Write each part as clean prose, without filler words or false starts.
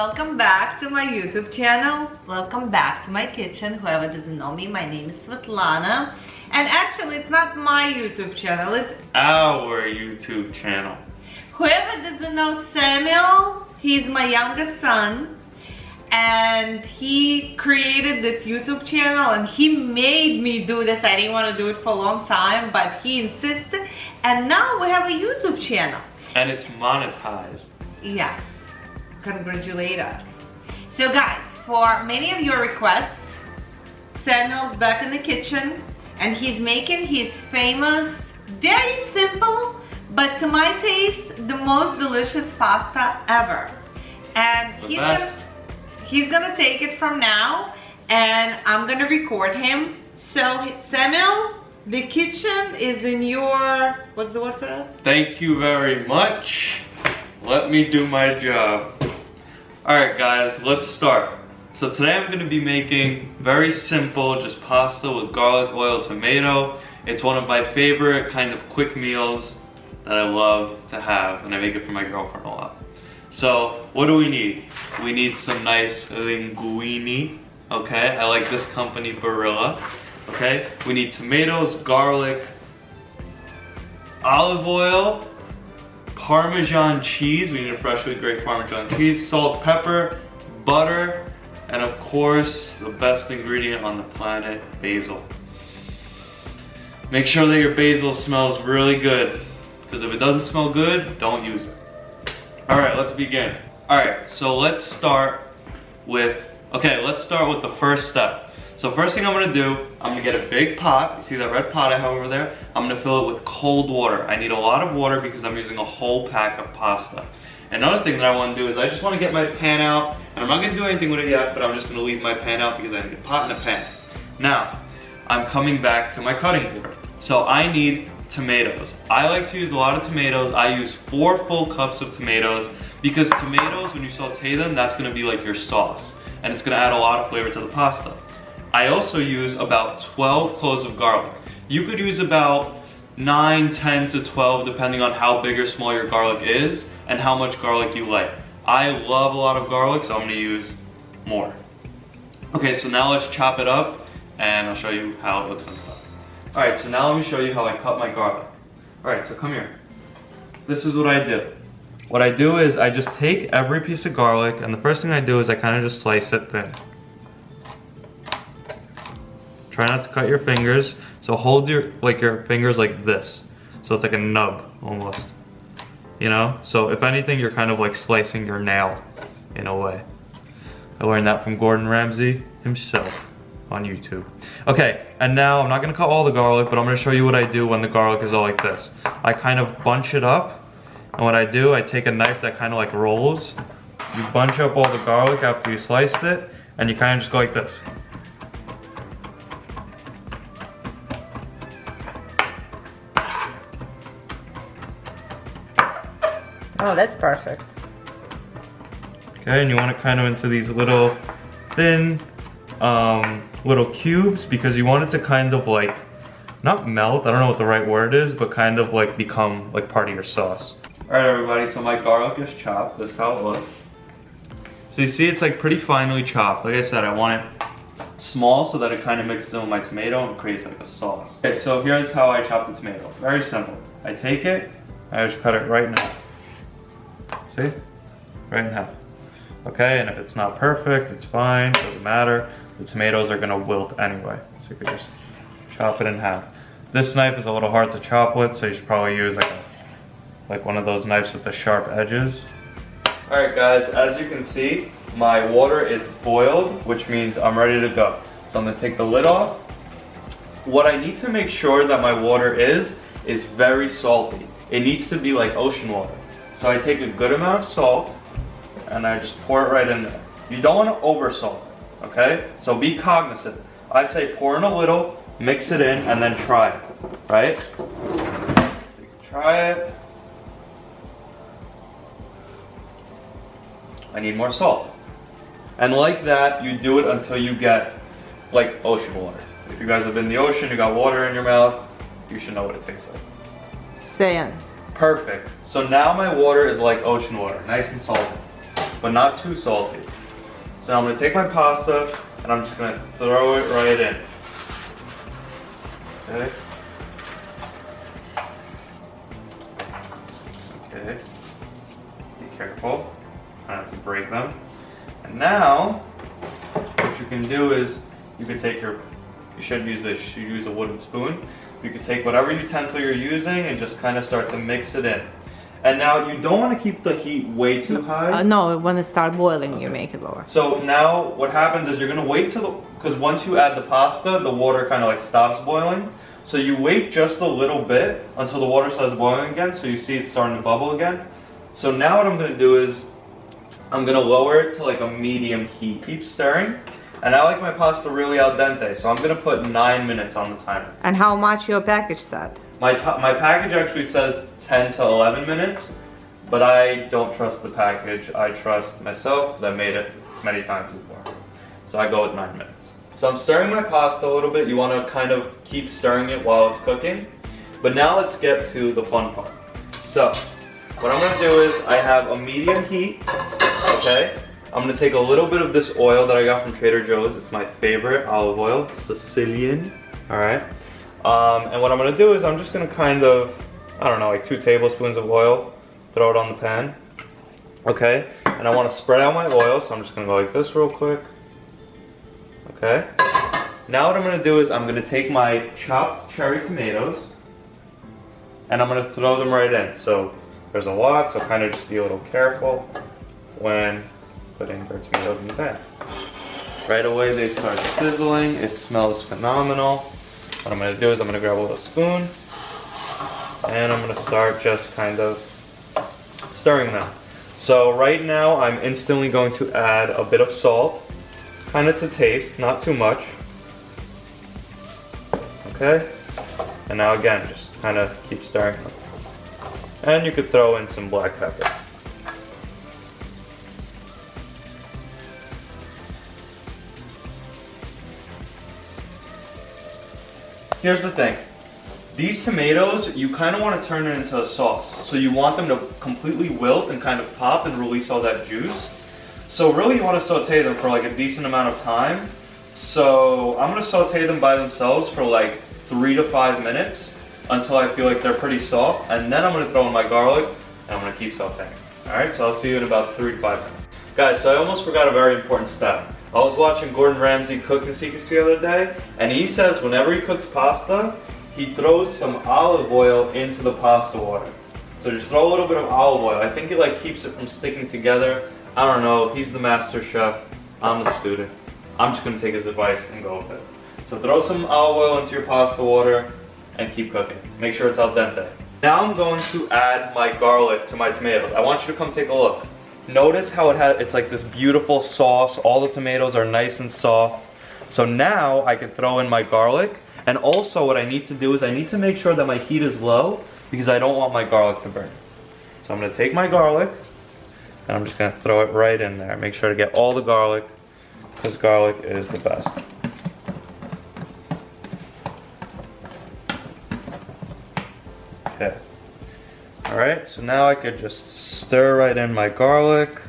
welcome back to my YouTube channel. Welcome back to my kitchen. Whoever doesn't know me, my name is Svetlana. And actually, it's not my YouTube channel, it's our YouTube channel. Whoever doesn't know Samuel, he's my youngest son. And he created this YouTube channel and he made me do this. I didn't want to do it for a long time, but he insisted. And now we have a YouTube channel. And it's monetized. Yes. Congratulate us. So guys, for many of your requests, Samuel's back in the kitchen and he's making his famous, very simple, but to my taste, the most delicious pasta ever. And he's gonna take it from now and I'm gonna record him. So Samuel, the kitchen is in your, what's the word for that? Thank you very much. Let me do my job. Alright guys, let's start. So today I'm going to be making very simple, just pasta with garlic, oil, tomato. It's one of my favorite kind of quick meals that I love to have, and I make it for my girlfriend a lot. So what do we need? We need some nice linguine, okay? I like this company, Barilla, okay? We need tomatoes, garlic, olive oil, Parmesan cheese, we need a freshly grated Parmesan cheese, salt, pepper, butter, and of course, the best ingredient on the planet, basil. Make sure that your basil smells really good, because if it doesn't smell good, don't use it. Alright, let's begin. Alright, so let's start with the first step. So first thing I'm gonna do, I'm gonna get a big pot. You see that red pot I have over there? I'm gonna fill it with cold water. I need a lot of water because I'm using a whole pack of pasta. Another thing that I wanna do is I just wanna get my pan out, and I'm not gonna do anything with it yet, but I'm just gonna leave my pan out because I need a pot and a pan. Now, I'm coming back to my cutting board. So I need tomatoes. I like to use a lot of tomatoes. I use 4 full cups of tomatoes because tomatoes, when you saute them, that's gonna be like your sauce. And it's gonna add a lot of flavor to the pasta. I also use about 12 cloves of garlic. You could use about 9, 10 to 12 depending on how big or small your garlic is and how much garlic you like. I love a lot of garlic, so I'm gonna use more. Okay, so now let's chop it up and I'll show you how it looks and stuff. Alright, so now let me show you how I cut my garlic. Alright, so come here. This is what I do. What I do is I just take every piece of garlic and the first thing I do is I kind of just slice it thin. Try not to cut your fingers. So hold your fingers like this. So it's like a nub almost. You know? So if anything, you're kind of like slicing your nail in a way. I learned that from Gordon Ramsay himself on YouTube. Okay, and now I'm not gonna cut all the garlic, but I'm gonna show you what I do when the garlic is all like this. I kind of bunch it up, and what I do, I take a knife that kind of like rolls. You bunch up all the garlic after you sliced it, and you kind of just go like this. Oh, that's perfect. Okay, and you want it kind of into these little thin little cubes because you want it to kind of like, not melt, I don't know what the right word is, but kind of like become like part of your sauce. Alright everybody, so my garlic is chopped. This is how it looks. So you see it's like pretty finely chopped. Like I said, I want it small so that it kind of mixes in with my tomato and creates like a sauce. Okay, so here's how I chop the tomato. Very simple. I take it, I just cut it right in half. See? Right in half. Okay, and if it's not perfect, it's fine, doesn't matter. The tomatoes are gonna wilt anyway. So you could just chop it in half. This knife is a little hard to chop with, so you should probably use like one of those knives with the sharp edges. Alright guys, as you can see, my water is boiled, which means I'm ready to go. So I'm gonna take the lid off. What I need to make sure that my water is very salty. It needs to be like ocean water. So I take a good amount of salt and I just pour it right in there. You don't want to over salt it, okay? So be cognizant. I say pour in a little, mix it in, and then try it, right? You can try it. I need more salt. And like that, you do it until you get like ocean water. If you guys have been in the ocean, you got water in your mouth, you should know what it tastes like. Sand. Perfect. So now my water is like ocean water, nice and salty. but not too salty. So now I'm gonna take my pasta and I'm just gonna throw it right in. Okay. Okay. Be careful, try not to break them. And now, what you can do is, you could take you should use this, you use a wooden spoon. You could take whatever utensil you're using and just kind of start to mix it in. And now you don't want to keep the heat way too high. No, when it starts boiling, you make it lower. So now what happens is you're going to wait till, because once you add the pasta, the water kind of like stops boiling. So you wait just a little bit until the water starts boiling again, so you see it's starting to bubble again. So now what I'm going to do is, I'm going to lower it to like a medium heat. Keep stirring. And I like my pasta really al dente, so I'm going to put 9 minutes on the timer. And how much your package said? My package actually says 10 to 11 minutes, but I don't trust the package. I trust myself because I've made it many times before. So I go with 9 minutes. So I'm stirring my pasta a little bit. You want to kind of keep stirring it while it's cooking. But now let's get to the fun part. So what I'm going to do is I have a medium heat, okay? I'm going to take a little bit of this oil that I got from Trader Joe's. It's my favorite olive oil, Sicilian, all right? And what I'm going to do is I'm just going to kind of, I don't know, like 2 tablespoons of oil, throw it on the pan, okay? And I want to spread out my oil, so I'm just going to go like this real quick, okay? Now what I'm going to do is I'm going to take my chopped cherry tomatoes, and I'm going to throw them right in. So there's a lot, so kind of just be a little careful when putting your tomatoes in the pan. Right away they start sizzling, it smells phenomenal. What I'm going to do is I'm going to grab a little spoon and I'm going to start just kind of stirring them. So right now I'm instantly going to add a bit of salt, kind of to taste, not too much. Okay? And now again, just kind of keep stirring them. And you could throw in some black pepper. Here's the thing. These tomatoes, you kind of want to turn it into a sauce. So you want them to completely wilt and kind of pop and release all that juice. So really you want to saute them for like a decent amount of time. So I'm going to saute them by themselves for like 3 to 5 minutes until I feel like they're pretty soft. And then I'm going to throw in my garlic and I'm going to keep sauteing. Alright, so I'll see you in about 3 to 5 minutes. Guys, so I almost forgot a very important step. I was watching Gordon Ramsay Cooking Secrets the other day, and he says whenever he cooks pasta, he throws some olive oil into the pasta water. So just throw a little bit of olive oil. I think it like keeps it from sticking together. I don't know, he's the master chef, I'm the student. I'm just gonna take his advice and go with it. So throw some olive oil into your pasta water and keep cooking. Make sure it's al dente. Now I'm going to add my garlic to my tomatoes. I want you to come take a look. Notice how it's like this beautiful sauce. All the tomatoes are nice and soft. So now I can throw in my garlic. And also what I need to do is I need to make sure that my heat is low because I don't want my garlic to burn. So I'm going to take my garlic and I'm just going to throw it right in there. Make sure to get all the garlic because garlic is the best. Okay. Alright, so now I could just stir right in my garlic.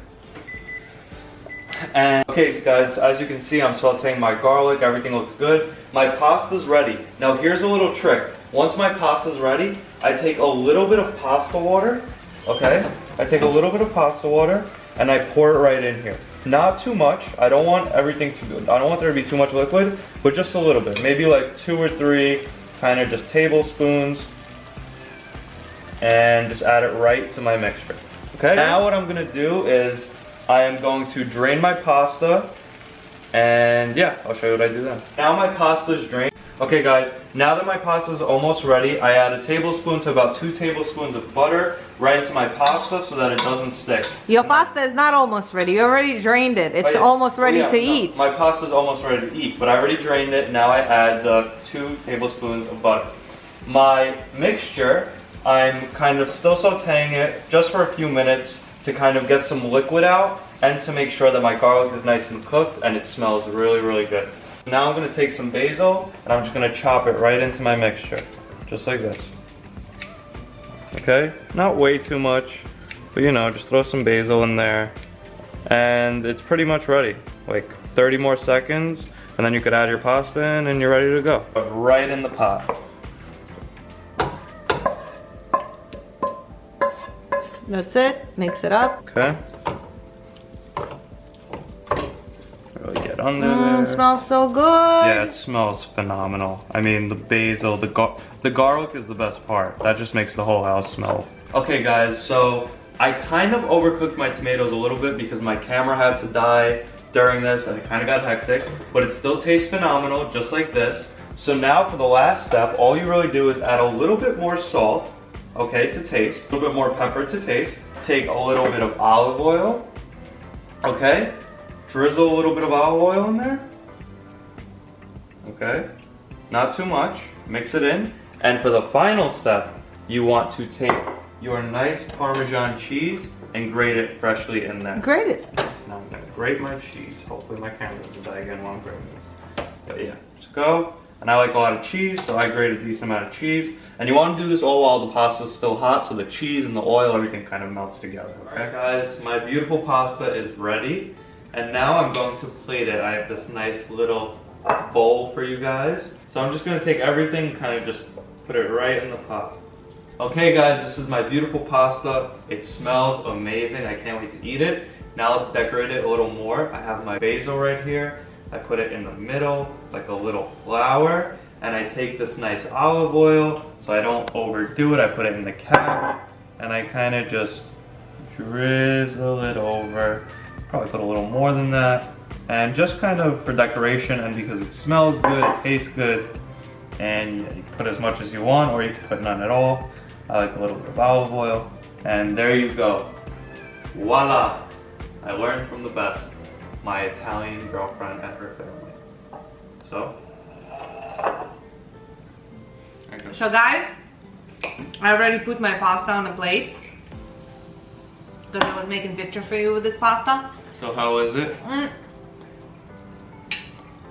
And okay guys, as you can see I'm sauteing my garlic, everything looks good. My pasta's ready. Now here's a little trick. Once my pasta's ready, I take a little bit of pasta water, okay? I take a little bit of pasta water and I pour it right in here. Not too much, I don't want there to be too much liquid, but just a little bit. Maybe like 2 or 3 kind of just tablespoons. And just add it right to my mixture. Okay, now what I'm gonna do is I am going to drain my pasta and yeah, I'll show you what I do then. Now my pasta is drained. Okay guys, now that my pasta is almost ready, I add a tablespoon to about 2 tablespoons of butter right into my pasta so that it doesn't stick. Your pasta is not almost ready, you already drained it. It's almost ready to eat. My pasta is almost ready to eat, but I already drained it. Now I add the 2 tablespoons of butter. My mixture, I'm kind of still sauteing it just for a few minutes to kind of get some liquid out and to make sure that my garlic is nice and cooked and it smells really, really good. Now I'm going to take some basil and I'm just going to chop it right into my mixture, just like this. Okay, not way too much, but you know, just throw some basil in there And it's pretty much ready. Like 30 more seconds, and then you could add your pasta in and you're ready to go. But right in the pot. That's it. Mix it up. Okay. Really get under there. It smells so good. Yeah, it smells phenomenal. I mean, the basil, the garlic is the best part. That just makes the whole house smell. Okay guys, so I kind of overcooked my tomatoes a little bit because my camera had to die during this and it kind of got hectic, but it still tastes phenomenal, just like this. So now for the last step, all you really do is add a little bit more salt, okay, to taste, a little bit more pepper to taste. Take a little bit of olive oil, okay? Drizzle a little bit of olive oil in there, okay? Not too much, mix it in. And for the final step, you want to take your nice Parmesan cheese and grate it freshly in there. Grate it. Now I'm gonna grate my cheese. Hopefully my camera doesn't die again while I'm grating this. But yeah, just go. And I like a lot of cheese, so I grate a decent amount of cheese. And you want to do this all while the pasta is still hot, so the cheese and the oil, everything kind of melts together. Okay guys, my beautiful pasta is ready. And now I'm going to plate it. I have this nice little bowl for you guys. So I'm just gonna take everything and kind of just put it right in the pot. Okay guys, this is my beautiful pasta. It smells amazing. I can't wait to eat it. Now let's decorate it a little more. I have my basil right here. I put it in the middle, like a little flower. And I take this nice olive oil, so I don't overdo it. I put it in the cap, and I kind of just drizzle it over. Probably put a little more than that. And just kind of for decoration, and because it smells good, it tastes good. And yeah, you can put as much as you want, or you can put none at all. I like a little bit of olive oil. And there you go. Voila! I learned from the best. My Italian girlfriend and her family. So. So guys, I already put my pasta on the plate. Because I was making pictures for you with this pasta. So how is it? And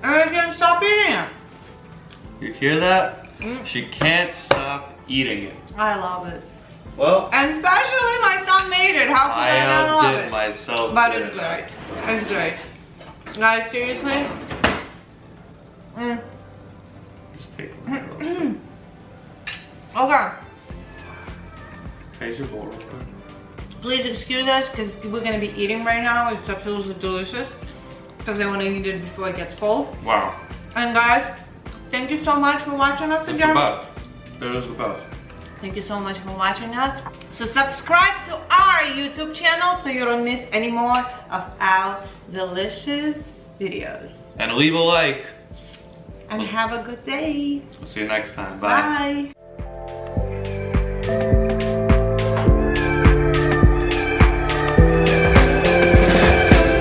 I can't stop eating it. You hear that? She can't stop eating it. I love it. Well, and especially my son made it. How could I not love it? Myself but it's great. It's great. Guys, seriously? Just take it. Okay. Here's your bowl real quick. Please excuse us because we're going to be eating right now. It's absolutely delicious. Because I want to eat it before it gets cold. Wow. And guys, thank you so much for watching us again. It is the best. Thank you so much for watching us. So subscribe to our YouTube channel so you don't miss any more of our delicious videos. And leave a like. And have a good day. We'll see you next time. Bye. Bye.